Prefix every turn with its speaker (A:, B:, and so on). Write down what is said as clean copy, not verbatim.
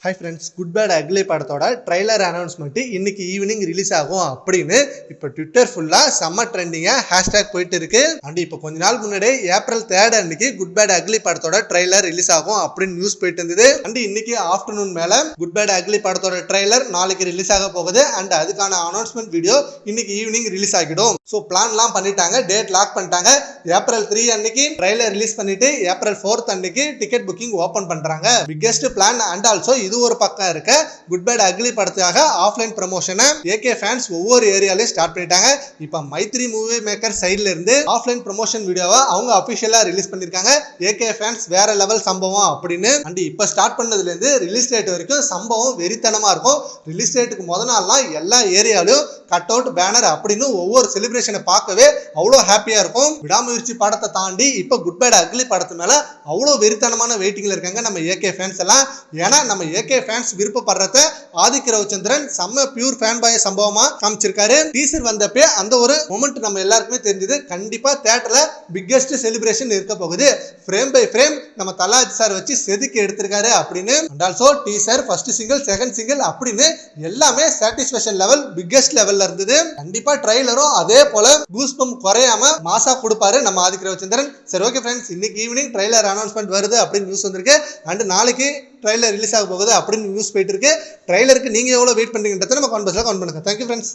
A: Hi friends, Good Bad Ugly படத்தோட trailer announcement இன்னைக்கு evening release ஆகும் அப்படின்னு இப்போ ட்விட்டர் ஃபுல்லா செம்ம ட்ரெண்டிங்கா ஹேஷ்டேக் போயிட்டு இருக்கு. அண்ட் இப்போ கொஞ்ச நாள் முன்னாடி ஏப்ரல் 3 அன்னைக்கு குட் பேட் அக்லி படத்தோட ட்ரைலர் ரிலீஸ் ஆகும் அப்படின்னு நியூஸ் போயிட்டு இருந்தது. அண்ட் இன்னைக்கு ஆஃப்டர்நூன் மேல குட் பேட் அக்லி படத்தோட ட்ரைலர் நாளைக்கு ரிலீஸ் ஆக போகுது. அண்ட் அதுக்கான அனௌன்ஸ்மெண்ட் வீடியோ இன்னைக்கு ஈவினிங் ரிலீஸ் ஆகிடும். ஸோ பிளான்லாம் பண்ணிட்டாங்க, டேட் லாக் பண்ணிட்டாங்க. ஏப்ரல் 3 அன்னைக்கு ட்ரைலர் ரிலீஸ் பண்ணிட்டு ஏப்ரல் 4 அன்னைக்கு டிக்கெட் புக்கிங் ஓபன் பண்றாங்க. Biggest plan. அண்ட் ஆல்சோ இது ஒரு பக்கம் இருக்க குட் பேட் அக்லி படத்துக்காக ஆஃப்லைன் ப்ரமோஷனை ஏகே ஃபேன்ஸ் ஒவ்வொரு ஏரியாலையும் ஸ்டார்ட் பண்ணிட்டாங்க. இப்போ மைத்ரி மூவி மேக்கர் சைட்ல இருந்து ஆஃப்லைன் ப்ரமோஷன் வீடியோவை அவங்க அபிஷியலா ரிலீஸ் பண்ணிருக்காங்க. ஏகே ஃபேன்ஸ் வேற லெவல் சம்பவம் அப்படின்னு. அண்ட் இப்போ ஸ்டார்ட் பண்ணதுல இருந்து ரிலீஸ் டேட் வரைக்கும் சம்பவம் வெறித்தனமா இருக்கும். ரிலீஸ் டேட்டுக்கு முத நாள்லாம் எல்லா ஏரியாலையும் கட் அவுட் பேனர் அப்படின்னு ஒவ்வொரு செலிப்ரேஷனை பார்க்கவே அவ்வளோ ஹாப்பியா இருக்கும். விடாமுயற்சி படத்தை தாண்டி இப்போ குட் பேட் அக்லி படத்து மேல அவ்வளோ வெறித்தனமான வெயிட்டிங்ல இருக்காங்க நம்ம ஏகே ஃபேன்ஸ் எல்லாம். ஏன்னா நம்ம ஏகே ஃபேன்ஸ் விருப்பப்படுறத ஆதிக் ரவிச்சந்திரன் செம்ம பியூர் ஃபேன் பாய் சம்பவமா காமிச்சிருக்காரு. டீசர் வந்தப்பே அந்த ஒரு மொமெண்ட் நம்ம எல்லாருக்குமே தெரிஞ்சது. கண்டிப்பா தியேட்டர்ல பிக்கெஸ்ட் செலிப்ரேஷன் இருக்க போகுது. ஃப்ரேம் பை ஃப்ரேம் நம்ம தலாஜ் சார் வச்சு செதுக்கி எடுத்திருக்காரு அப்படின்னு. And also teaser, first single, second single அப்படின்னு எல்லாமே சாட்டிஸ்ஃபேக்ஷன் லெவல் பிக்கெஸ்ட் லெவல்ல இருந்தது. கண்டிப்பா ட்ரைலரும் அதே போல கூஸ்பம் குறையாம மாசா கொடுப்பாரு நம்ம ஆதிக் ரவிச்சந்திரன். சரி, ஓகே ஃப்ரெண்ட்ஸ், இன்னைக்கு ஈவினிங் ட்ரைலர் அனௌன்ஸ்மெண்ட் வருது அப்படின்னு நியூஸ் வந்திருக்கு. அண்ட் நாளைக்கு ட்ரைலர் ரிலீஸ் ஆக போகுது அப்படின்னு நியூஸ் போயிட்டு இருக்கு. ட்ரைலருக்கு நீங்க எவ்வளவு வெயிட் பண்றீங்கன்றத நம்ம கமெண்ட் பாக்ஸ்ல கமெண்ட் பண்ணுங்க. Thank you friends.